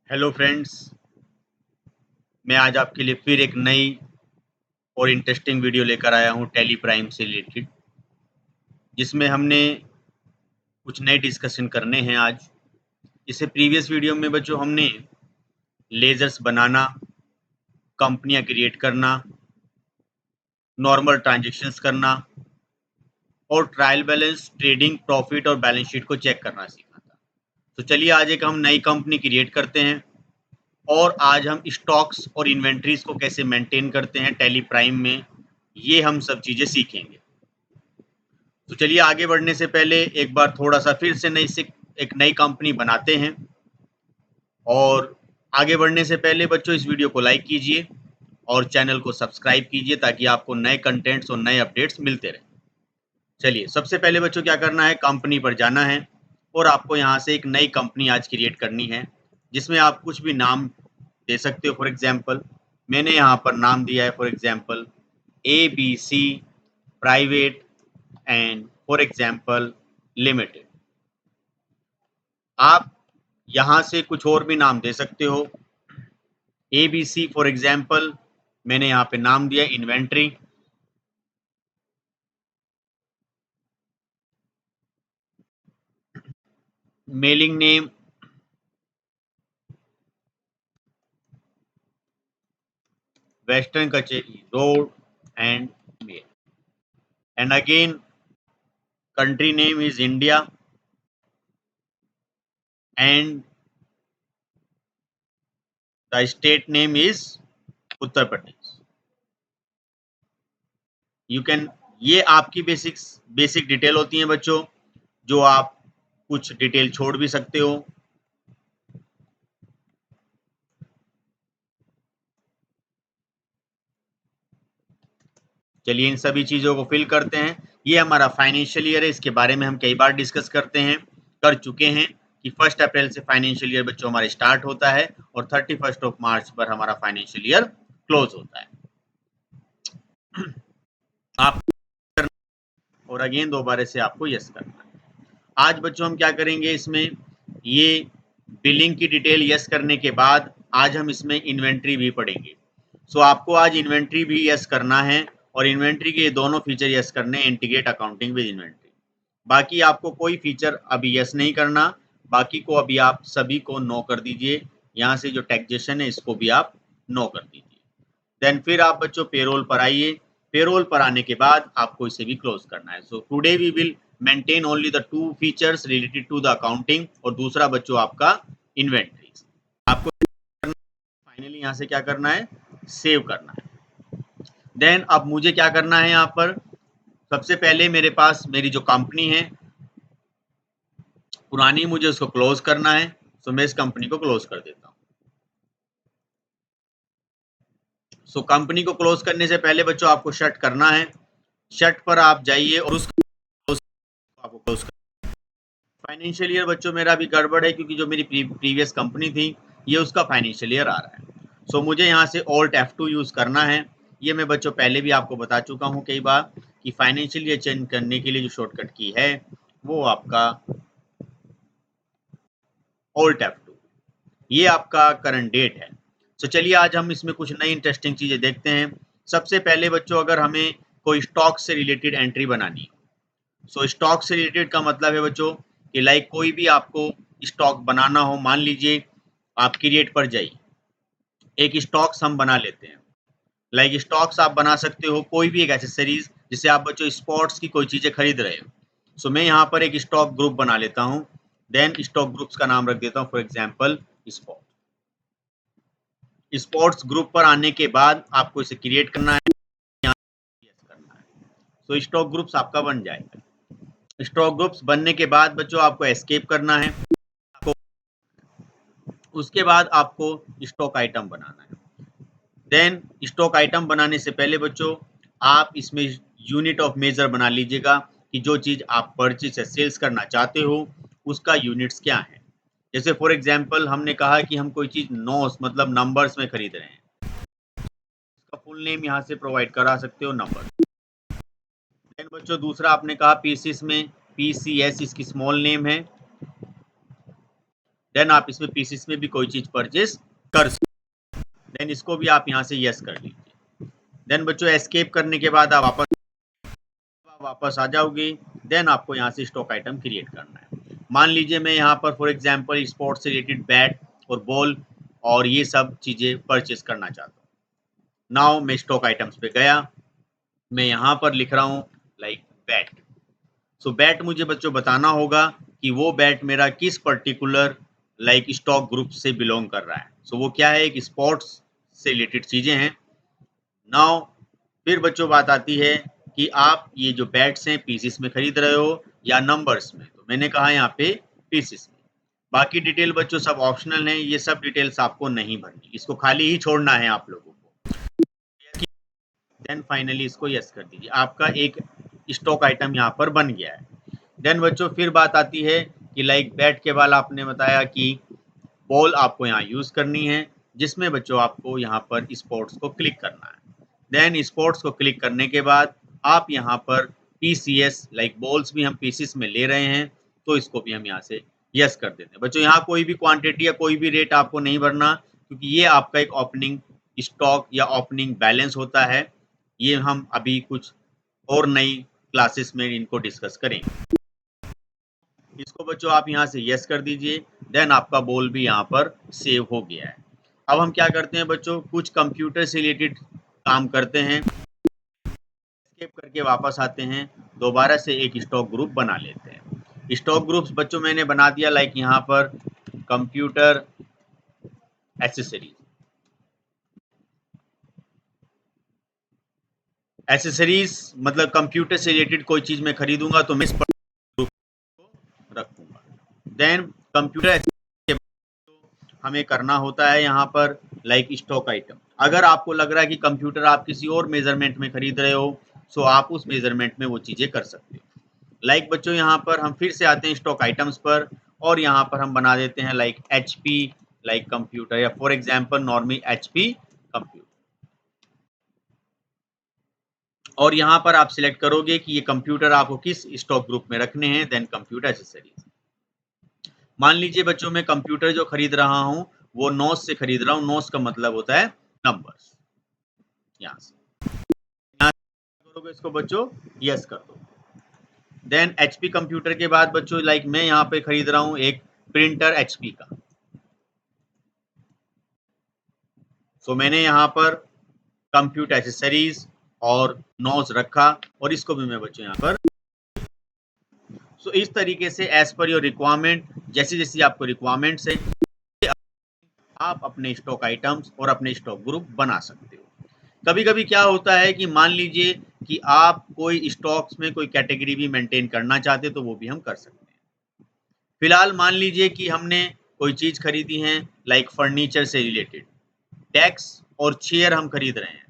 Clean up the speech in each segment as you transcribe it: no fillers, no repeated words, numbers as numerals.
Hello friends, मैं आज आपके लिए फिर एक नई और इंटरेस्टिंग वीडियो लेकर आया हूं टैली प्राइम से रिलेटेड, जिसमें हमने कुछ नए डिस्कशन करने हैं आज। इससे प्रीवियस वीडियो में बच्चों हमने लेजर्स बनाना, कंपनियां क्रिएट करना, नॉर्मल ट्रांजैक्शंस करना और ट्रायल बैलेंस, ट्रेडिंग, प्रॉफिट और बैलेंस शीट को चेक करना सीखा था। तो चलिए आज एक हम नई कंपनी क्रिएट करते हैं और आज हम स्टॉक्स और इन्वेंट्रीज को कैसे मेंटेन करते हैं टैली प्राइम में, ये हम सब चीज़ें सीखेंगे। तो चलिए आगे बढ़ने से पहले एक बार थोड़ा सा फिर से एक नई कंपनी बनाते हैं। और आगे बढ़ने से पहले बच्चों इस वीडियो को लाइक कीजिए और चैनल को सब्सक्राइब कीजिए ताकि आपको नए कंटेंट्स और नए अपडेट्स मिलते रहें। चलिए सबसे पहले बच्चों क्या करना है, कंपनी पर जाना है और आपको यहाँ से एक नई कंपनी आज क्रिएट करनी है, जिसमें आप कुछ भी नाम दे सकते हो। फॉर एग्जाम्पल मैंने यहाँ पर नाम दिया है, for example ABC private and for example limited. आप यहाँ से कुछ और भी नाम दे सकते हो। ABC फॉर एग्जाम्पल मैंने यहाँ पे नाम दिया inventory. Mailing name western Kacheri road and mail, and again country name is India and the state name is Uttar Pradesh. You can, ये आपकी बेसिक डिटेल होती हैं बच्चों, जो आप कुछ डिटेल छोड़ भी सकते हो। चलिए इन सभी चीजों को फिल करते हैं। ये हमारा फाइनेंशियल ईयर है, इसके बारे में हम कई बार डिस्कस कर चुके हैं कि 1 अप्रैल से फाइनेंशियल ईयर बच्चों हमारे स्टार्ट होता है और 31 मार्च पर हमारा फाइनेंशियल ईयर क्लोज होता है। आप और अगेन दोबारा से आपको यस करना है। आज बच्चों हम क्या करेंगे, इसमें ये बिलिंग की डिटेल यस करने के बाद आज हम इसमें इन्वेंट्री भी पढ़ेंगे। सो आपको आज इन्वेंट्री भी यस करना है और इन्वेंट्री के दोनों फीचर यस करने हैं, इंटीग्रेट अकाउंटिंग विद इन्वेंट्री। बाकी आपको कोई फीचर अभी यस नहीं करना, बाकी को अभी आप सभी को नो कर दीजिए। यहाँ से जो टैक्सेशन है इसको भी आप नो कर दीजिए। देन फिर आप बच्चों पेरोल पर आइए। पेरोल पर आने के बाद आपको इसे भी क्लोज करना है। So today we will maintain only the 2 features related to the accounting, और दूसरा बच्चों आपका इन्वेंट्री। आपको फाइनली यहाँ से क्या करना है, सेव करना है। देन अब मुझे क्या करना है, यहाँ पर सबसे पहले मेरे पास मेरी जो कंपनी है पुरानी, मुझे उसको क्लोज करना है। सो मैं इस कंपनी को क्लोज कर देता हूँ। सो कंपनी को क्लोज करने से पहले बच्चों आपको शट करना है। शट पर आप जाइए और उसको आपको क्लोज कर। फाइनेंशियल ईयर बच्चों मेरा भी गड़बड़ है, क्योंकि जो मेरी प्रीवियस कंपनी थी ये उसका फाइनेंशियल ईयर आ रहा है। सो मुझे यहाँ से Alt F2 यूज करना है। ये मैं बच्चों पहले भी आपको बता चुका हूँ कई बार कि फाइनेंशियल ईयर चेंज करने के लिए जो शॉर्टकट की है वो आपका Alt F2। ये आपका करंट डेट है। सो चलिए आज हम इसमें कुछ नई इंटरेस्टिंग चीजें देखते हैं। सबसे पहले बच्चों अगर हमें कोई स्टॉक से रिलेटेड एंट्री बनानी है, सो स्टॉक से रिलेटेड का मतलब है बच्चों कि लाइक कोई भी आपको स्टॉक बनाना हो, मान लीजिए आप क्रिएट पर जाइए, एक स्टॉक्स हम बना लेते हैं। लाइक स्टॉक्स आप बना सकते हो कोई भी एक एसेसरीज, जिससे आप बच्चों स्पोर्ट्स की कोई चीजें खरीद रहे हो। सो मैं यहाँ पर एक स्टॉक ग्रुप बना लेता हूँ। देन स्टॉक ग्रुप्स का नाम रख देता हूँ for example sport. Sports group पर आने के बाद आपको इसे क्रिएट करना है, यहाँ करना है। सो स्टॉक ग्रुप्स आपका बन जाएगा। स्टॉक ग्रुप्स बनने के बाद बच्चों आपको एस्केप करना है। उसके बाद आपको स्टॉक आइटम बनाना है। देन स्टॉक आइटम बनाने से पहले बच्चों आप इसमें यूनिट ऑफ मेजर बना लीजिएगा कि जो चीज आप परचेज या सेल्स करना चाहते हो उसका यूनिट्स क्या है। जैसे फॉर एग्जांपल हमने कहा कि हम कोई चीज नोस मतलब नंबर्स में खरीद रहे हैं, इसका फुल नेम यहाँ से प्रोवाइड करा सकते हो, नंबर। देन बच्चों दूसरा आपने कहा पीसीस में PCS इसकी स्मॉल नेम है। देन आप इसमें पीसीस में भी कोई चीज परचेस कर सकते। देन इसको भी आप यहाँ से यस कर लीजिए। देन बच्चों एस्केप करने के बाद आप वापस आ जाओगे। देन आपको यहाँ से स्टॉक आइटम क्रिएट करना है। मान लीजिए मैं यहाँ पर फॉर एग्जांपल स्पोर्ट्स से रिलेटेड बैट और बॉल और ये सब चीजें परचेस करना चाहता हूँ। नाउ मैं स्टॉक आइटम्स पे गया, मैं यहाँ पर लिख रहा हूँ लाइक बैट। सो बैट मुझे बच्चों बताना होगा कि वो बैट मेरा किस पर्टिकुलर लाइक स्टॉक ग्रुप से बिलोंग कर रहा है। सो वो क्या है, एक स्पोर्ट्स से रिलेटेड चीजें हैं। नाउ फिर बच्चों बात आती है कि आप ये जो बैट्स हैं पीसीस में खरीद रहे हो या नंबर्स में। तो मैंने कहा यहाँ पे पीसीस में। बाकी डिटेल बच्चों सब ऑप्शनल है, ये सब डिटेल्स आपको नहीं भरनी, इसको खाली ही छोड़ना है आप लोगों को। देन फाइनली इसको यस कर दीजिए, आपका एक स्टॉक आइटम यहाँ पर बन गया है। देन बच्चों फिर बात आती है कि लाइक बैट के बाद आपने बताया कि बॉल आपको यहाँ यूज करनी है, जिसमें बच्चों आपको यहाँ पर स्पोर्ट्स को क्लिक करना है। देन स्पोर्ट्स को क्लिक करने के बाद आप यहाँ पर पीसीएस लाइक बॉल्स भी हम पीसीस में ले रहे हैं, तो इसको भी हम यहाँ से यस कर देते हैं। बच्चों यहाँ कोई भी क्वांटिटी या कोई भी रेट आपको नहीं भरना, क्योंकि ये आपका एक ओपनिंग स्टॉक या ओपनिंग बैलेंस होता है। ये हम अभी कुछ और नई क्लासेस में इनको डिस्कस करेंगे। इसको बच्चों आप यहाँ से यस कर दीजिए। देन आपका बॉल भी यहाँ पर सेव हो गया है। अब हम क्या करते हैं बच्चों, कुछ कंप्यूटर से रिलेटेड काम करते हैं। एस्केप करके वापस आते हैं, दोबारा से एक स्टॉक ग्रुप बना लेते हैं। स्टॉक ग्रुप्स बच्चों मैंने बना दिया लाइक यहाँ पर कंप्यूटर एसेसरीज। एसेसरीज मतलब कंप्यूटर से रिलेटेड कोई चीज मैं खरीदूंगा तो मैं इस ग्रुप को रखूंगा। देन कंप्यूटर हमें करना होता है यहाँ पर लाइक स्टॉक आइटम। अगर आपको लग रहा है कि कंप्यूटर आप किसी और मेजरमेंट में खरीद रहे हो, सो आप उस मेजरमेंट में वो चीजें कर सकते हो। लाइक बच्चों यहाँ पर हम फिर से आते हैं स्टॉक आइटम्स पर, और यहाँ पर हम बना देते हैं लाइक HP लाइक कंप्यूटर, या for example normally HP computer. और यहाँ पर आप सिलेक्ट करोगे कि ये कंप्यूटर आपको किस स्टॉक ग्रुप में रखने हैं। Then computer accessories. मान लीजिए बच्चों मैं कंप्यूटर जो खरीद रहा हूँ वो नोस से खरीद रहा हूँ। नोस का मतलब होता है नंबर्स। यहाँ से करोगे इसको बच्चों यस कर दो। देन HP कंप्यूटर के बाद बच्चों लाइक मैं यहाँ पे खरीद रहा हूँ एक प्रिंटर HP का। सो मैंने यहाँ पर कंप्यूटर एसेसरीज और नोज रखा, और इसको भी मैं बच्चों यहाँ पर। सो इस तरीके से एज पर योर रिक्वायरमेंट, जैसी जैसी आपको रिक्वायरमेंट्स है, आप अपने स्टॉक आइटम्स और अपने स्टॉक ग्रुप बना सकते हो। कभी कभी क्या होता है कि मान लीजिए कि आप कोई स्टॉक्स में कोई कैटेगरी भी मेंटेन करना चाहते तो वो भी हम कर सकते हैं। फिलहाल मान लीजिए कि हमने कोई चीज खरीदी है लाइक फर्नीचर से रिलेटेड, डेस्क और चेयर हम खरीद रहे हैं।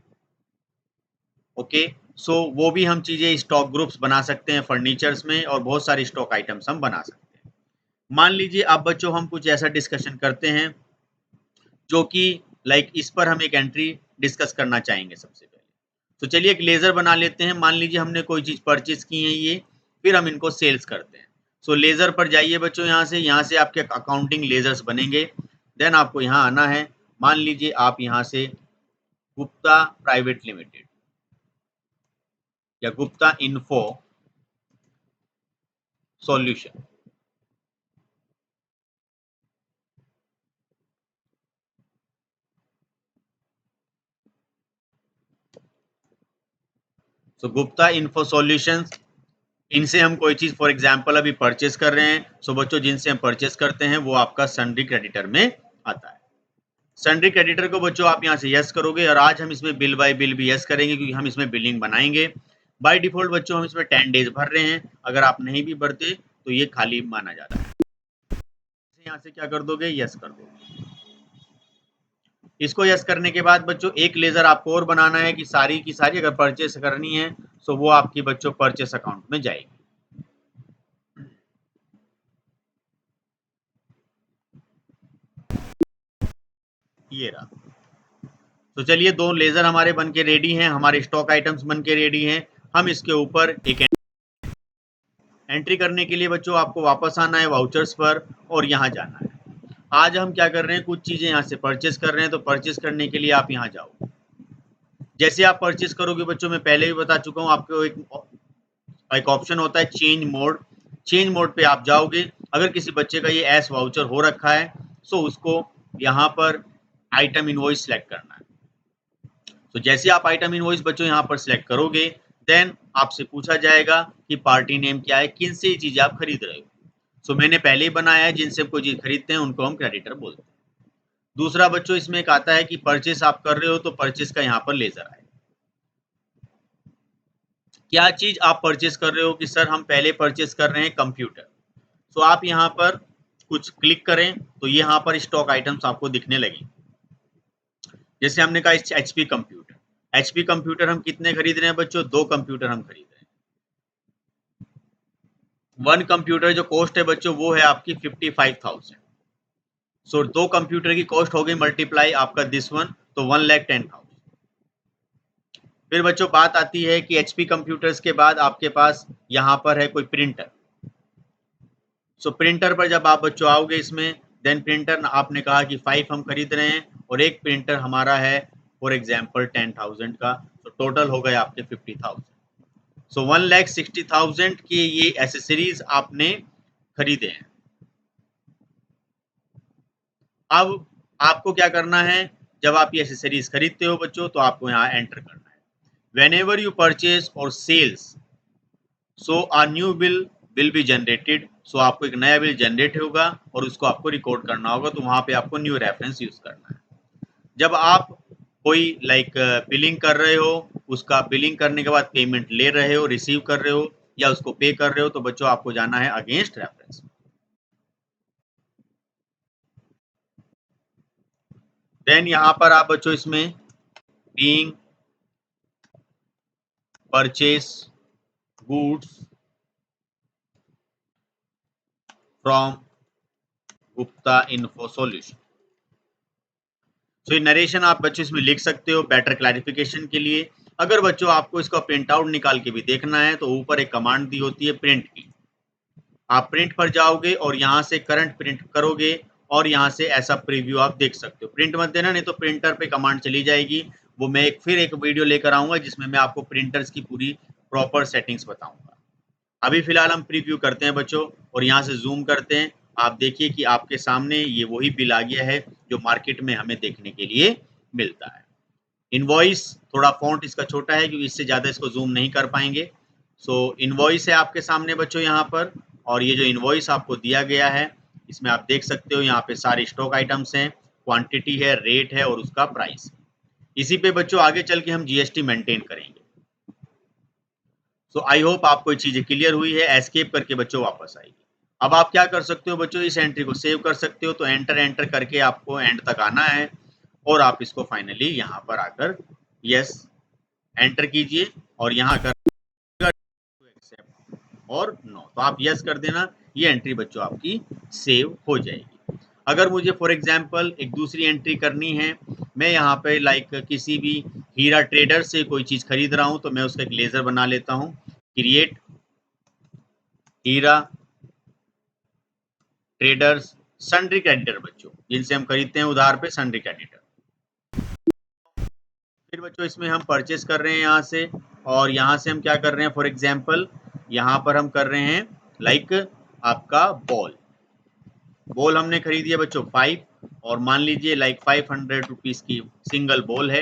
ओके, सो वो भी हम चीजें स्टॉक ग्रुप्स बना सकते हैं फर्नीचर्स में, और बहुत सारे स्टॉक आइटम्स हम बना सकते हैं। मान लीजिए अब बच्चों हम कुछ ऐसा डिस्कशन करते हैं जो कि लाइक इस पर हम एक एंट्री डिस्कस करना चाहेंगे सबसे पहले। तो चलिए एक लेजर बना लेते हैं। मान लीजिए हमने कोई चीज परचेज की है ये, फिर हम इनको सेल्स करते हैं। सो लेजर पर जाइए बच्चों, यहाँ से आपके अकाउंटिंग लेजर्स बनेंगे। देन आपको यहाँ आना है। मान लीजिए आप यहाँ से गुप्ता प्राइवेट लिमिटेड या गुप्ता इन्फो सॉल्यूशन, सो गुप्ता इन्फो सॉल्यूशंस, इनसे हम कोई चीज फॉर एग्जांपल अभी परचेस कर रहे हैं। सो बच्चों जिनसे हम परचेस करते हैं वो आपका सन्ड्री क्रेडिटर में आता है। सन्ड्री क्रेडिटर को बच्चों आप यहाँ से यस करोगे, और आज हम इसमें बिल बाय बिल भी यस करेंगे क्योंकि हम इसमें बिलिंग बनाएंगे। बाय डिफॉल्ट बच्चों हम इसमें 10 डेज भर रहे हैं, अगर आप नहीं भी भरते तो ये खाली माना जाता है। यहाँ से क्या कर दोगे, यस कर दोगे। इसको यस करने के बाद बच्चों एक लेजर आपको और बनाना है कि सारी की सारी अगर परचेस करनी है तो वो आपकी बच्चों परचेस अकाउंट में जाएगी। ये रहा। तो चलिए दो लेजर हमारे बन के रेडी हैं, हमारे स्टॉक आइटम्स बन के रेडी हैं। हम इसके ऊपर एक एंट्री करने के लिए बच्चों आपको वापस आना है वाउचर्स पर, और यहाँ जाना है। आज हम क्या कर रहे हैं, कुछ चीजें यहाँ से परचेस कर रहे हैं, तो परचेस करने के लिए आप यहाँ जाओ। जैसे आप परचेस करोगे बच्चों, मैं पहले भी बता चुका हूँ आपको, एक ऑप्शन होता है चेंज मोड। चेंज मोड पे आप जाओगे। अगर किसी बच्चे का ये एस वाउचर हो रखा है तो उसको यहाँ पर आइटम इनवॉइस सेलेक्ट करना है। तो जैसे आप आइटम इनवॉइस बच्चों यहाँ पर सिलेक्ट करोगे, देन आपसे पूछा जाएगा कि पार्टी नेम क्या है, किन से ये चीजें आप खरीद रहे हो। सो मैंने पहले ही बनाया है, जिनसे कोई चीज खरीदते हैं उनको हम क्रेडिटर बोलते हैं। दूसरा बच्चों इसमें एक आता है कि परचेस आप कर रहे हो, तो परचेस का यहाँ पर लेजर आए। क्या चीज आप परचेस कर रहे हो कि सर हम पहले परचेस कर रहे हैं कंप्यूटर। तो आप यहाँ पर कुछ क्लिक करें तो यहाँ पर स्टॉक आइटम्स आपको दिखने लगे। जैसे हमने कहा एचपी कंप्यूटर। एचपी कंप्यूटर हम कितने खरीद रहे हैं बच्चों, 2 कंप्यूटर हम खरीद रहे हैं। 1 कंप्यूटर जो कॉस्ट है बच्चों वो है आपकी 55,000। सो 2 कंप्यूटर की कॉस्ट हो गई मल्टीप्लाई आपका दिस वन, तो 1,10,000। फिर बच्चों बात आती है कि एचपी कंप्यूटर्स के बाद आपके पास यहाँ पर है कोई प्रिंटर। सो प्रिंटर पर जब आप बच्चों आओगे इसमें, देन प्रिंटर आपने कहा कि 5 हम खरीद रहे हैं और एक प्रिंटर हमारा है फॉर एग्जाम्पल 10,000 का, तो टोटल हो गए आपके 50,000। सो 1,60,000 के ये एसेसरीज आपने खरीदे हैं। अब आपको क्या करना है, जब आप ये एसेसरीज खरीदते हो बच्चों, तो आपको यहाँ एंटर करना है। whenever you purchase or sales, so a new bill be generated। सो आपको एक नया बिल जनरेट होगा और उसको आपको रिकॉर्ड करना होगा, तो वहां पे आपको न्यू रेफरेंस यूज करना है। जब आप कोई बिलिंग कर रहे हो, उसका बिलिंग करने के बाद पेमेंट ले रहे हो, रिसीव कर रहे हो या उसको पे कर रहे हो, तो बच्चों आपको जाना है अगेंस्ट रेफरेंस। देन यहाँ पर आप बच्चों इसमें being purchase goods from Gupta info solution. तो ये नरेशन आप बच्चों इसमें लिख सकते हो बेटर क्लैरिफिकेशन के लिए। अगर बच्चों आपको इसका प्रिंट आउट निकाल के भी देखना है, तो ऊपर एक कमांड दी होती है प्रिंट की। आप प्रिंट पर जाओगे और यहाँ से करंट प्रिंट करोगे और यहाँ से ऐसा प्रीव्यू आप देख सकते हो। प्रिंट मत देना, नहीं तो प्रिंटर पे कमांड चली जाएगी। वो मैं फिर एक वीडियो लेकर आऊंगा जिसमें मैं आपको प्रिंटर्स की पूरी प्रॉपर सेटिंग्स बताऊंगा। अभी फिलहाल हम प्रीव्यू करते हैं बच्चों और यहाँ से जूम करते हैं। आप देखिए कि आपके सामने ये वही बिल आ गया है जो मार्केट में हमें देखने के लिए मिलता है। इनवॉइस थोड़ा फॉन्ट इसका छोटा है क्योंकि इससे ज़्यादा इसको जूम नहीं कर पाएंगे। सो इनवॉइस है आपके सामने बच्चों यहाँ पर, और ये जो इनवॉइस आपको दिया गया है इसमें आप देख सकते हो यहाँ पे सारे स्टॉक आइटम्स हैं, क्वांटिटी है, रेट है और उसका प्राइस। इसी पे बच्चों आगे चल के हम जीएसटी मेंटेन करेंगे। सो आई होप आपको ये चीजें क्लियर हुई है। एस्केप करके बच्चों वापस आएगी। अब आप क्या कर सकते हो बच्चों, इस एंट्री को सेव कर सकते हो। तो एंटर करके आपको एंड तक आना है और आप इसको फाइनली यहाँ पर आकर यस एंटर कीजिए और यहाँ कर एक्सेप्ट और नो, तो आप यस कर देना। ये एंट्री बच्चों आपकी सेव हो जाएगी। अगर मुझे फॉर एग्जांपल एक दूसरी एंट्री करनी है, मैं यहाँ पे किसी भी हीरा ट्रेडर से कोई चीज खरीद रहा हूँ, तो मैं उसका एक लेजर बना लेता हूँ, क्रिएट हीरा ट्रेडर्स सन्ड्री क्रेडिटर बच्चों, जिनसे हम खरीदते हैं उधार पे सन्ड्री क्रेडिटर। फिर बच्चों इसमें हम परचेस कर रहे हैं यहाँ से, और यहाँ से हम क्या कर रहे हैं, फॉर एग्जांपल यहाँ पर हम कर रहे हैं आपका बॉल हमने खरीदी है बच्चों 5, और मान लीजिए 500 रुपीज की सिंगल बॉल है।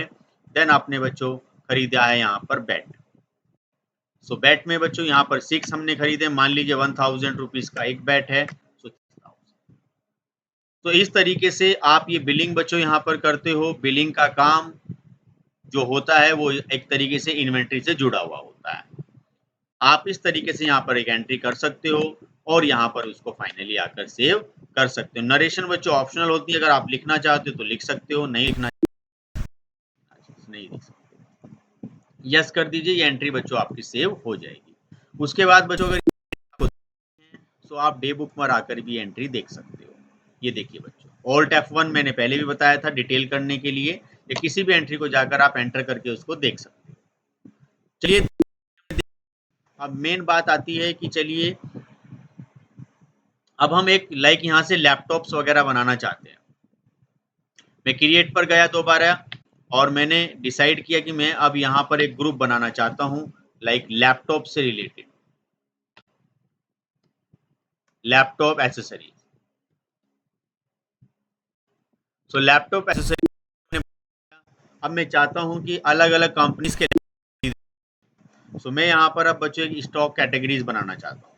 देन आपने बच्चों खरीदा है यहाँ पर बैट। सो बैट में बच्चों यहाँ पर 6 हमने खरीदे, मान लीजिए 1000 रुपीज का एक बैट है। तो इस तरीके से आप ये बिलिंग बच्चों यहाँ पर करते हो। बिलिंग का काम जो होता है वो एक तरीके से इन्वेंट्री से जुड़ा हुआ होता है। आप इस तरीके से यहाँ पर एक एंट्री कर सकते हो और यहाँ पर उसको फाइनली आकर सेव कर सकते हो। नरेशन बच्चों ऑप्शनल होती है, अगर आप लिखना चाहते हो तो लिख सकते हो, नहीं लिखना नहीं लिख सकते। यस कर दीजिए, ये एंट्री बच्चों आपकी सेव हो जाएगी। उसके बाद बच्चों अगर तो आप डे बुक पर आकर भी एंट्री देख सकते हो। ये देखिए बच्चों, ऑल्ट F1 मैंने पहले भी बताया था डिटेल करने के लिए, या किसी भी एंट्री को जाकर आप एंटर करके उसको देख सकते हो। चलिए अब मेन बात आती है कि चलिए अब हम एक यहाँ से लैपटॉप्स वगैरह बनाना चाहते हैं। मैं क्रिएट पर गया दोबारा और मैंने डिसाइड किया कि मैं अब यहाँ पर एक ग्रुप बनाना चाहता हूँ लैपटॉप से रिलेटेड, लैपटॉप एसेसरीज। सो लैपटॉप एसेसरीज, अब मैं चाहता हूँ कि अलग अलग कंपनीज के, सो मैं यहाँ पर अब बच्चों एक स्टॉक कैटेगरीज बनाना चाहता हूँ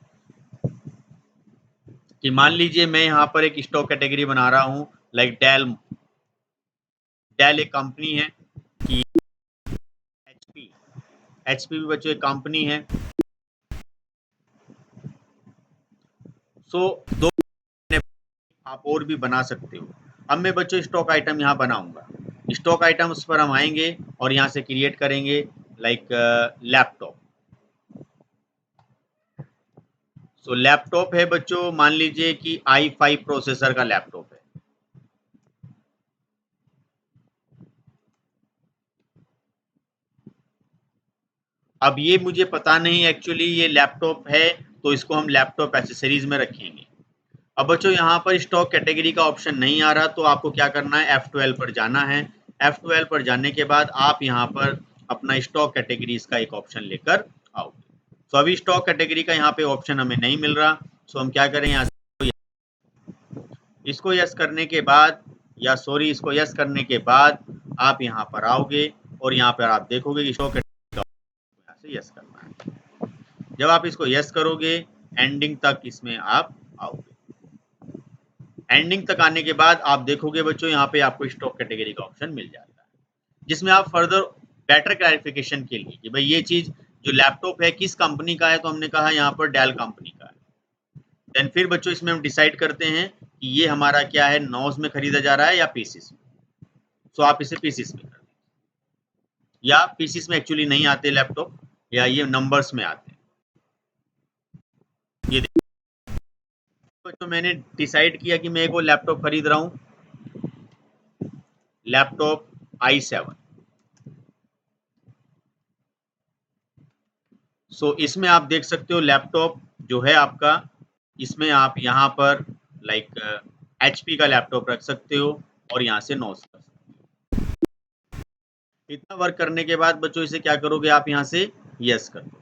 कि मान लीजिए मैं यहाँ पर एक स्टॉक कैटेगरी बना रहा हूँ डेल। डेल एक कंपनी है कि एचपी, एचपी भी बच्चों एक कंपनी है। सो दो आप और भी बना सकते हो। अब मैं बच्चों स्टॉक आइटम यहाँ बनाऊंगा। स्टॉक आइटम उस पर हम आएंगे और यहाँ से क्रिएट करेंगे लैपटॉप। सो लैपटॉप है बच्चों, मान लीजिए कि i5 प्रोसेसर का लैपटॉप है। अब ये मुझे पता नहीं एक्चुअली ये लैपटॉप है, तो इसको हम लैपटॉप एसेसरीज में रखेंगे। अब बच्चों यहाँ पर स्टॉक कैटेगरी का ऑप्शन नहीं आ रहा, तो आपको क्या करना है, F12 पर जाना है। F12 पर जाने के बाद आप यहाँ पर अपना स्टॉक कैटेगरीज का एक ऑप्शन लेकर आओगे। तो अभी स्टॉक कैटेगरी का यहाँ पे ऑप्शन हमें नहीं मिल रहा, सो हम क्या करें, यहाँ से इसको यस करने के बाद, या सॉरी इसको यस करने के बाद आप यहाँ पर आओगे और यहाँ पर आप देखोगे कि स्टॉक कैटेगरी का यहाँ से यस करना है। जब आप इसको यस करोगे, एंडिंग तक इसमें आप आओगे। एंडिंग तक आने के बाद आप देखोगे बच्चों यहाँ पे आपको स्टॉक कैटेगरी का ऑप्शन मिल जाता है, जिसमें आप फर्दर बेटर क्लैरिफिकेशन के लिए कि भाई ये चीज जो लैपटॉप है किस कंपनी का है, तो हमने कहा यहाँ पर डेल कंपनी का है। देन फिर बच्चों इसमें हम डिसाइड करते हैं कि ये हमारा क्या है, नॉज में खरीदा जा रहा है या पीसीस में। सो आप इसे पीसीस में कर दीजिए, या पीसीस में एक्चुअली नहीं आते लैपटॉप, या ये नंबर्स में आते हैं। ये बच्चों मैंने डिसाइड किया कि मैं एक वो लैपटॉप खरीद रहा हूँ, लैपटॉप i7। सो इसमें आप देख सकते हो लैपटॉप जो है आपका, इसमें आप यहाँ पर HP का लैपटॉप रख सकते हो और यहाँ से नॉज कर सकते हो। इतना वर्क करने के बाद बच्चों इसे क्या करोगे, आप यहाँ से यस कर दो।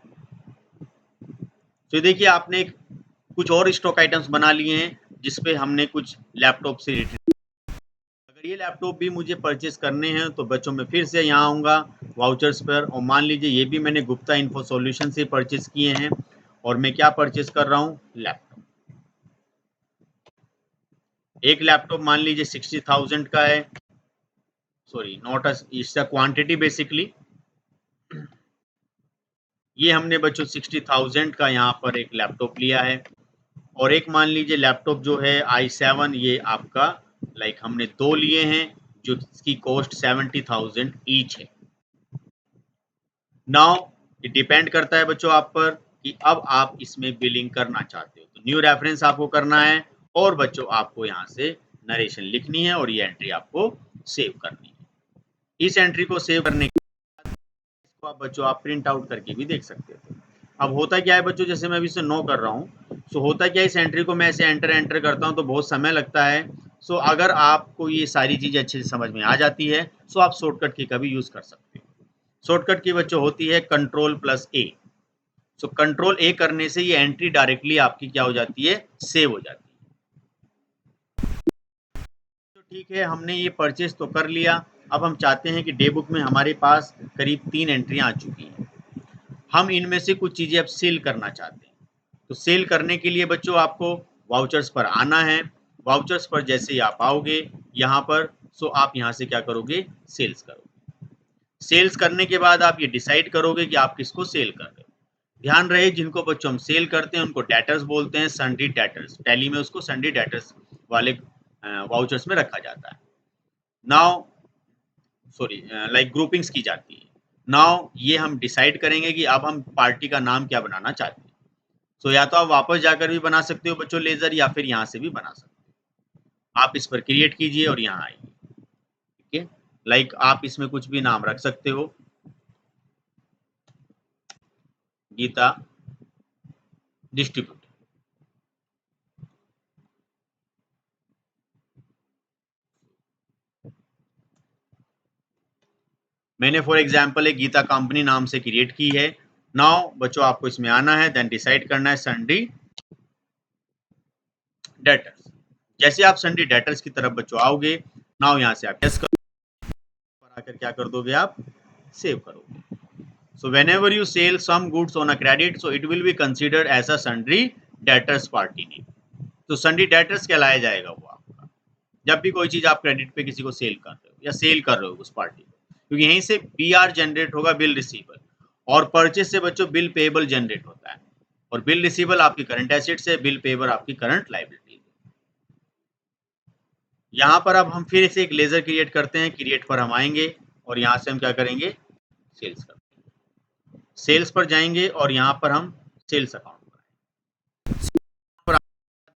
तो देखिए आपने कुछ और स्टॉक आइटम्स बना लिए हैं जिसपे हमने कुछ लैपटॉप से रिलेटेड। अगर ये लैपटॉप भी मुझे परचेज करने हैं तो बच्चों मैं फिर से यहाँ आऊँगा वाउचर्स पर, और मान लीजिए ये भी मैंने गुप्ता इन्फो सॉल्यूशन से परचेज किए हैं और मैं क्या परचेज कर रहा हूँ, लैपटॉप। एक लैपटॉप मान लीजिए 60,000 का है, sorry not it's a quantity basically. ये हमने बच्चों 60,000 का यहाँ पर एक लैपटॉप लिया है, और एक मान लीजिए लैपटॉप जो है i7, ये आपका हमने दो लिए हैं जो इसकी कॉस्ट 70,000 ईच है। नाउ ये डिपेंड करता है बच्चों आप पर कि अब आप इसमें बिलिंग करना चाहते हो, तो न्यू रेफरेंस आपको करना है और बच्चों आपको यहाँ से नरेशन लिखनी है और ये एंट्री आपको सेव करनी है। इस एंट्री को सेव करने के बाद इसको आप बच्चों आप प्रिंट आउट करके भी देख सकते हो। अब होता क्या है बच्चों, जैसे मैं अभी इसे नो कर रहा हूँ, सो होता क्या है, इस एंट्री को मैं ऐसे एंटर करता हूँ तो बहुत समय लगता है। सो अगर आपको ये सारी चीज़ें अच्छे से समझ में आ जाती है, सो आप शॉर्टकट की का भी यूज़ कर सकते हो। शॉर्टकट की बच्चों होती है Ctrl+A। सो Ctrl+A करने से ये एंट्री डायरेक्टली आपकी क्या हो जाती है, सेव हो जाती है। तो ठीक है, हमने ये परचेज तो कर लिया। अब हम चाहते हैं कि डे बुक में हमारे पास करीब 3 एंट्रियां आ चुकी हैं। हम इनमें से कुछ चीज़ें अब सेल करना चाहते हैं। तो सेल करने के लिए बच्चों आपको वाउचर्स पर आना है। वाउचर्स पर जैसे ही आप आओगे यहाँ पर, सो आप यहाँ से क्या करोगे, सेल्स करोगे। सेल्स करने के बाद आप ये डिसाइड करोगे कि आप किसको सेल कर रहे हो। ध्यान रहे जिनको बच्चों हम सेल करते हैं उनको डेटर्स बोलते हैं, सन्ड्री डेटर्स। टैली में उसको सन्ड्री डेटर्स वाले वाउचर्स में रखा जाता है। नाउ सॉरी ग्रुपिंग्स की जाती है। नाउ ये हम डिसाइड करेंगे कि अब हम पार्टी का नाम क्या बनाना चाहते हैं। सो या तो आप वापस जाकर भी बना सकते हो बच्चों लेजर, या फिर यहाँ से भी बना सकते हो। आप इस पर क्रिएट कीजिए और यहाँ आइए। ठीक है, आप इसमें कुछ भी नाम रख सकते हो, गीता डिस्ट्रीब्यूटर। मैंने फॉर एग्जांपल एक गीता कंपनी नाम से क्रिएट की है। नाउ बच्चों आपको इसमें आना है, देन डिसाइड करना है सन्डी डेटर्स। जैसे आप सन्डी डेटर्स की तरफ बच्चों आओगे, नाउ यहाँ से आप यस आकर क्या कर दोगे, आप सेव करोगे। So whenever you sell some goods on a credit, so it will be considered as a sundry debtors party name. तो sundry debtors कहलाया जाएगा वो आपका, जब भी कोई चीज आप क्रेडिट पे किसी को सेल कर रहे हो या सेल कर रहे हो उस पार्टी को, क्योंकि यहीं से BR जनरेट होगा, बिल रिसीवेबल, और परचेस से बच्चों बिल पेएबल जनरेट होता है, और बिल रिसीवेबल आपकी करंट एसेट्स है, बिल पेएबल आपकी करंट लायबिलिटी है। यहाँ पर अब हम फिर से एक लेजर क्रिएट करते हैं, क्रिएट पर हम आएंगे और यहाँ से हम क्या करेंगे, सेल्स कर, सेल्स पर जाएंगे और यहाँ पर हम सेल्स अकाउंट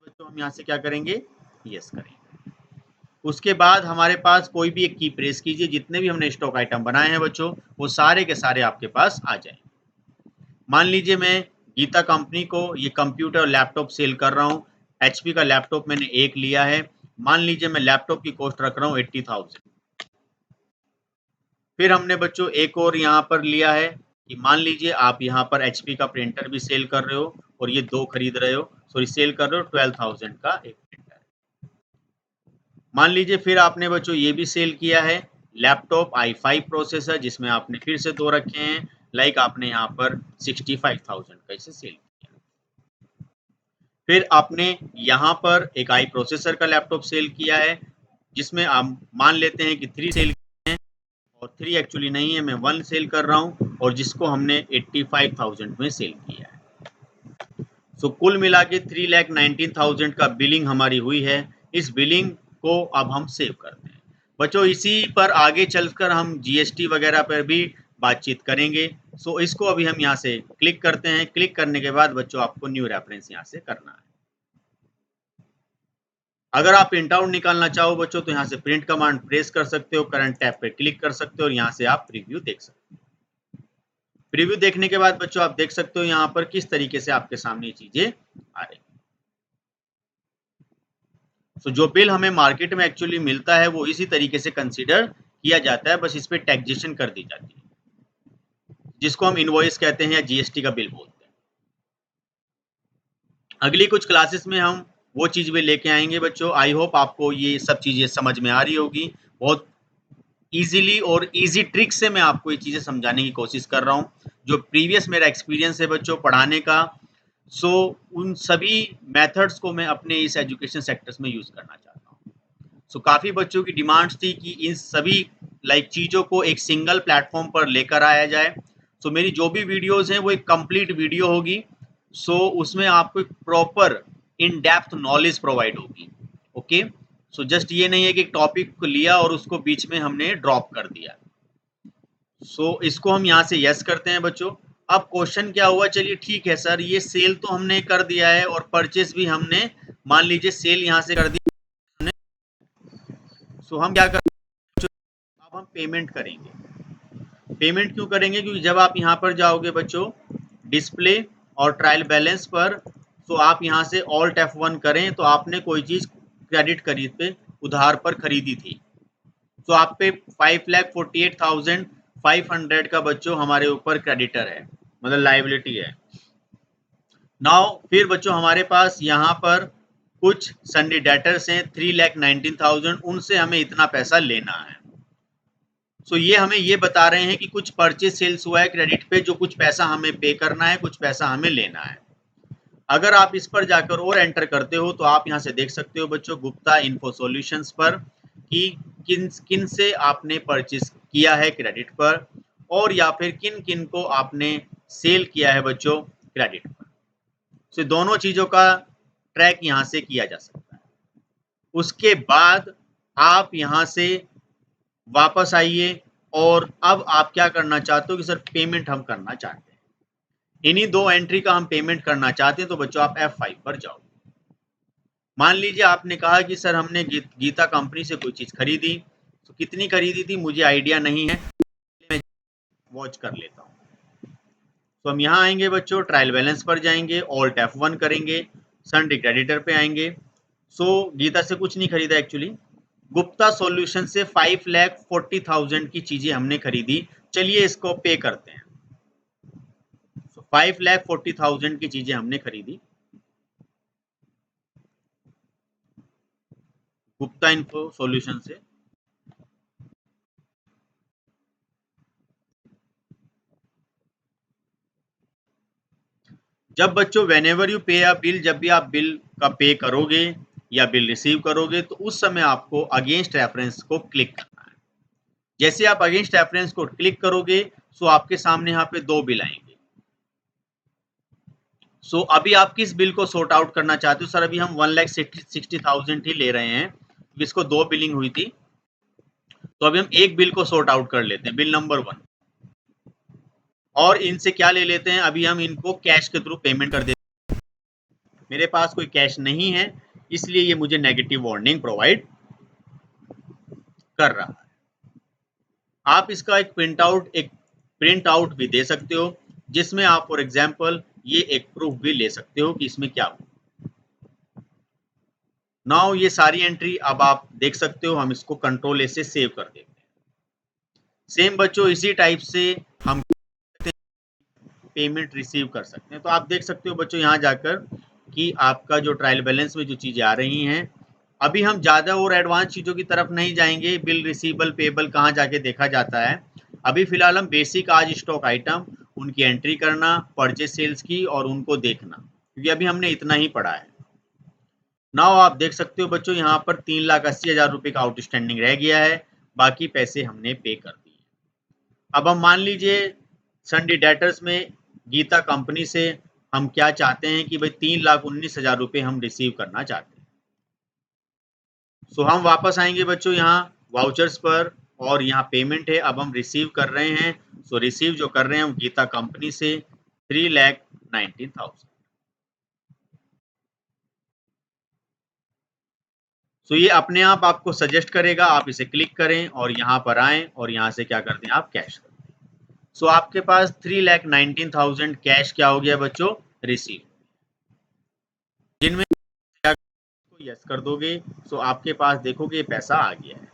बच्चों हम यहाँ से क्या करेंगे, यस करेंगे। उसके बाद हमारे पास कोई भी एक की प्रेस कीजिए, जितने भी हमने स्टॉक आइटम बनाए हैं बच्चों, वो सारे के सारे आपके पास आ जाएंगे। मान लीजिए मैं गीता कंपनी को ये कंप्यूटर और लैपटॉप सेल कर रहा हूँ। HP का लैपटॉप मैंने एक लिया है। मान लीजिए मैं लैपटॉप की कॉस्ट रख रहा हूँ 80,000। फिर हमने बच्चों एक और यहाँ पर लिया है कि मान लीजिए आप यहाँ पर HP का प्रिंटर भी सेल कर रहे हो और ये 2 खरीद रहे हो, सॉरी सेल कर रहे हो 12,000 का एक प्रिंटर। मान लीजिए फिर आपने बच्चों ये भी सेल किया है लैपटॉप i5 प्रोसेसर, जिसमें आपने फिर से 2 रखे हैं, लाइक आपने यहाँ पर 65,000 का इसे सेल किया। फिर आपने यहाँ पर एक i प्रोसेसर का लैपटॉप सेल किया है, जिसमें आप मान लेते हैं कि 3 सेल किए हैं, और 3 एक्चुअली नहीं है, मैं 1 सेल कर रहा हूँ, और जिसको हमने 85,000 में सेल किया है। सो कुल मिला के 3,19,000 का बिलिंग हमारी हुई है। इस बिलिंग को अब हम सेव करते हैं बच्चों। इसी पर आगे चलकर हम GST वगैरह पर भी बातचीत करेंगे। सो इसको अभी हम यहाँ से क्लिक करते हैं। क्लिक करने के बाद बच्चों आपको न्यू रेफरेंस यहाँ से करना है। अगर आप प्रिंट आउट निकालना चाहो बच्चों, तो यहाँ से प्रिंट कमांड प्रेस कर सकते हो, करंट टैब पे क्लिक कर सकते हो और यहाँ से आप प्रीव्यू देख सकते हो। प्रीव्यू देखने के बाद बच्चों आप देख सकते हो यहाँ पर किस तरीके से आपके सामने चीजें आ रही। तो जो बिल हमें मार्केट में एक्चुअली मिलता है वो इसी तरीके से कंसीडर किया जाता है, बस इस पे टैक्सेशन कर दी जाती है, जिसको हम इनवॉइस कहते हैं या GST का बिल बोलते हैं। अगली कुछ क्लासेस में हम वो चीज भी लेके आएंगे बच्चों। आई होप आपको ये सब चीजें समझ में आ रही होगी। बहुत इजीली और इजी ट्रिक से मैं आपको ये चीजें समझाने की कोशिश कर रहा हूँ। जो प्रीवियस मेरा एक्सपीरियंस है बच्चों पढ़ाने का, सो उन सभी मेथड्स को मैं अपने इस एजुकेशन सेक्टर्स में यूज करना चाहता हूँ। सो काफी बच्चों की डिमांड्स थी कि इन सभी चीजों को एक सिंगल प्लेटफॉर्म पर लेकर आया जाए। सो मेरी जो भी वीडियोस हैं वो एक कंप्लीट वीडियो होगी। सो उसमें आपको एक proper in depth knowledge provide होगी। ओके, सो जस्ट ये नहीं है कि एक टॉपिक को लिया और उसको बीच में हमने ड्रॉप कर दिया। सो इसको हम यहाँ से यस करते हैं बच्चों। अब क्वेश्चन क्या हुआ, चलिए ठीक है सर, ये सेल तो हमने कर दिया है और परचेस भी हमने मान लीजिए सेल यहाँ से कर दिया हमने। सो हम क्या करेंगे, अब हम पेमेंट करेंगे। पेमेंट क्यों करेंगे, क्योंकि जब आप यहाँ पर जाओगे बच्चों डिस्प्ले और ट्रायल बैलेंस पर, तो आप यहाँ से ऑल्ट F1 करें तो आपने कोई चीज क्रेडिट खरीद पे उधार पर खरीदी थी, तो आप पे 5,48,500 का बच्चों हमारे ऊपर क्रेडिटर है, मतलब लाइबिलिटी है। नाउ फिर बच्चों हमारे पास यहाँ पर कुछ सन्डी डेटर्स हैं 3,19,000, उनसे हमें इतना पैसा लेना है। सो ये हमें ये बता रहे हैं कि कुछ परचेज सेल्स हुआ है क्रेडिट पे, जो कुछ पैसा हमें पे करना है, कुछ पैसा हमें लेना है। अगर आप इस पर जाकर और एंटर करते हो तो आप यहाँ से देख सकते हो बच्चों गुप्ता इन्फो सॉल्यूशंस पर कि किन किन से आपने परचेज किया है क्रेडिट पर, और या फिर किन किन को आपने सेल किया है बच्चों क्रेडिट पर। तो दोनों चीजों का ट्रैक यहाँ से किया जा सकता है। उसके बाद आप यहाँ से वापस आइए और अब आप क्या करना चाहते हो कि सर पेमेंट हम करना चाहते हैं, इन्हीं 2 एंट्री का हम पेमेंट करना चाहते हैं, तो बच्चों आप F5 पर जाओ। मान लीजिए आपने कहा कि सर हमने गीता कंपनी से कोई चीज खरीदी, तो कितनी खरीदी थी मुझे आइडिया नहीं है, मैं वॉच कर लेता हूँ। तो हम यहाँ आएंगे बच्चों, ट्रायल बैलेंस पर जाएंगे, ऑल्ट F1 करेंगे, सन्डी क्रेडिटर पे आएंगे। सो गीता से कुछ नहीं खरीदा एक्चुअली, गुप्ता सॉल्यूशन से 5,40,000 की चीजें हमने खरीदी। चलिए इसको पे करते हैं। 5,40,000 की चीजें हमने खरीदी गुप्ता इन्फो सॉल्यूशन से। जब बच्चों व्हेनेवर यू पे अ बिल, जब भी आप बिल का पे करोगे या बिल रिसीव करोगे तो उस समय आपको अगेंस्ट रेफरेंस को क्लिक करना है। जैसे आप अगेंस्ट रेफरेंस को क्लिक करोगे सो आपके सामने यहाँ पे दो बिल आएंगे। सो अभी आप किस बिल को सॉर्ट आउट करना चाहते हो? सर अभी हम 1,60,000 ही ले रहे हैं, इसको दो बिलिंग हुई थी, तो अभी हम एक बिल को सॉर्ट आउट कर लेते हैं, बिल नंबर 1। और इनसे क्या ले लेते हैं, अभी हम इनको कैश के थ्रू पेमेंट कर देते हैं। मेरे पास कोई कैश नहीं है, इसलिए ये मुझे नेगेटिव वार्निंग प्रोवाइड कर रहा है। आप इसका एक प्रिंट आउट भी दे सकते हो, जिसमें आप फॉर एग्जांपल ये एक प्रूफ भी ले सकते हो कि इसमें क्या हुआ। नाउ ये सारी एंट्री अब आप देख सकते हो। हम इसको कंट्रोल ए से सेव कर देते हैं। सेम बच्चों इसी टाइप से हम पेमेंट रिसीव कर सकते हैं। तो आप देख सकते हो बच्चों यहाँ जाकर कि आपका जो ट्रायल बैलेंस में जो चीज़ें आ रही हैं, अभी हम ज़्यादा और एडवांस चीज़ों की तरफ नहीं जाएंगे। बिल रिसीवेबल पेबल कहाँ जाके देखा जाता है, अभी फिलहाल हम बेसिक आज स्टॉक आइटम उनकी एंट्री करना, परचेज सेल्स की और उनको देखना, क्योंकि अभी हमने इतना ही पढ़ा है। नाउ आप देख सकते हो बच्चों यहाँ पर 3,80,000 रुपये का आउटस्टैंडिंग रह गया है, बाकी पैसे हमने पे कर दिए। अब हम मान लीजिए संडे डेटर्स में गीता कंपनी से हम क्या चाहते हैं कि भाई 3,19,000 रुपये हम रिसीव करना चाहते हैं। सो हम वापस आएंगे बच्चों यहाँ वाउचर्स पर, और यहाँ पेमेंट है, अब हम रिसीव कर रहे हैं। सो रिसीव जो कर रहे हैं हम गीता कंपनी से 3,19,000। सो ये अपने आप आपको सजेस्ट करेगा, आप इसे क्लिक करें और यहाँ पर आएँ और यहाँ से क्या करते हैं, आप कैश कर दें। सो आपके पास 3,19,000 कैश क्या हो गया बच्चों, रिसीव। जिनमें यस कर दोगे सो आपके पास देखोगे पैसा आ गया है।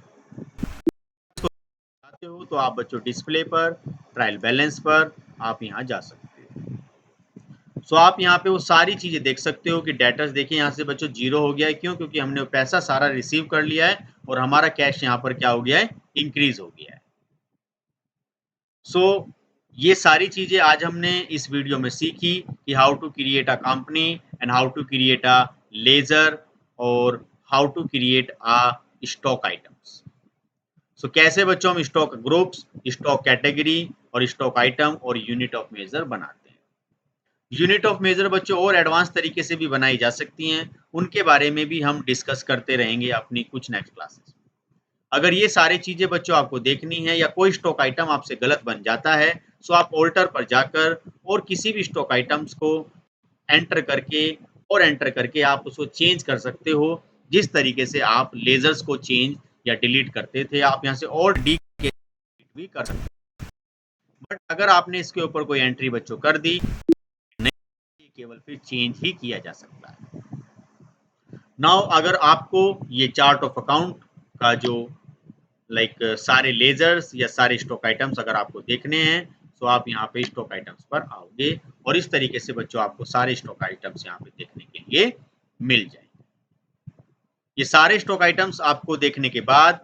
चाहते हो तो आप बच्चों डिस्प्ले पर, ट्रायल बैलेंस पर आप यहाँ जा सकते हो। सो आप यहाँ पे वो सारी चीजें देख सकते हो कि डेटर्स देखिए यहाँ से बच्चों जीरो हो गया है। क्यों? क्योंकि हमने पैसा सारा रिसीव कर लिया है और हमारा कैश यहाँ पर क्या हो गया है, इंक्रीज हो गया है। सो ये सारी चीजें आज हमने इस वीडियो में सीखी कि how to create a company and how to create a ledger और how to create a stock items. So कैसे बच्चों हम स्टॉक ग्रुप्स, स्टॉक कैटेगरी और स्टॉक आइटम और यूनिट ऑफ मेजर बनाते हैं। यूनिट ऑफ मेजर बच्चों और एडवांस तरीके से भी बनाई जा सकती हैं, उनके बारे में भी हम डिस्कस करते रहेंगे अपनी कुछ नेक्स्ट क्लासेस। अगर ये सारी चीजें बच्चों आपको देखनी है या कोई स्टॉक आइटम आपसे गलत बन जाता है, सो आप ऑल्टर पर जाकर और किसी भी स्टॉक आइटम्स को एंटर करके एंटर करके आप उसको चेंज कर सकते हो, जिस तरीके से आप लेजर्स को चेंज या डिलीट करते थे, आप यहाँ से और डी भी कर सकते हैं। बट अगर आपने इसके ऊपर कोई एंट्री बच्चों कर दी, नहीं, केवल फिर चेंज ही किया जा सकता है। नाउ अगर आपको ये चार्ट ऑफ अकाउंट का जो सारे लेजर्स या सारे स्टॉक आइटम्स अगर आपको देखने हैं, तो आप यहाँ पे स्टॉक आइटम्स पर आओगे और इस तरीके से बच्चों आपको सारे स्टॉक आइटम्स यहाँ पे देखने के लिए मिल जाएंगे। ये सारे स्टॉक आइटम्स आपको देखने के बाद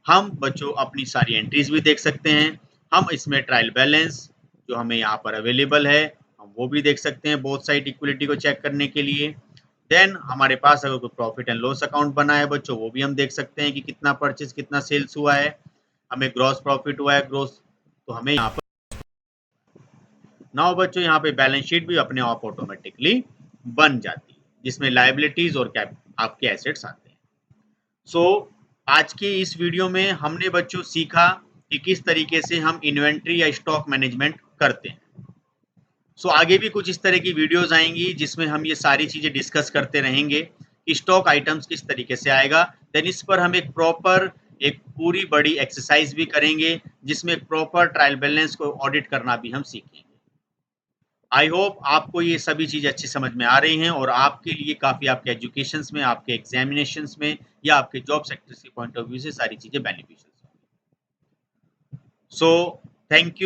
हम बच्चों अपनी सारी एंट्रीज भी देख सकते हैं। हम इसमें ट्रायल बैलेंस जो हमें यहाँ पर अवेलेबल है, हम वो भी देख सकते हैं बोथ साइड इक्विलिटी को चेक करने के लिए। देन हमारे पास अगर कोई प्रॉफिट एंड लॉस अकाउंट बना है बच्चों, वो भी हम देख सकते हैं कि कितना परचेज, कितना सेल्स हुआ है, हमें ग्रॉस प्रॉफिट हुआ है, ग्रॉस, तो हमें यहाँ पर नाउ बच्चों यहाँ पे बैलेंस शीट भी अपने आप ऑटोमेटिकली बन जाती है, जिसमें लायबिलिटीज और आपके एसेट्स आते हैं। सो आज की इस वीडियो में हमने बच्चों सीखा कि किस तरीके से हम इन्वेंट्री या स्टॉक मैनेजमेंट करते हैं। सो आगे भी कुछ इस तरह की वीडियोस आएंगी जिसमें हम ये सारी चीजें डिस्कस करते रहेंगे कि स्टॉक आइटम्स किस तरीके से आएगा। देन इस पर हम एक पूरी बड़ी एक्सरसाइज भी करेंगे, जिसमें एक प्रॉपर ट्रायल बैलेंस को ऑडिट करना भी हम सीखेंगे। आई होप आपको ये सभी चीज़ें अच्छी समझ में आ रही हैं और आपके लिए काफ़ी आपके एजुकेशंस में, आपके एग्ज़ामिनेशंस में या आपके जॉब सेक्टर्स के पॉइंट ऑफ व्यू से सारी चीज़ें बेनिफिशियल होंगी। So thank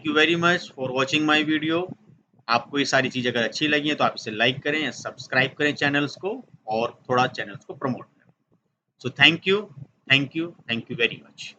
you very much for watching my video. आपको ये सारी चीज़ें अगर अच्छी लगी हैं तो आप इसे लाइक करें या सब्सक्राइब करें चैनल्स को और थोड़ा चैनल्स को प्रमोट करें। So thank you very much.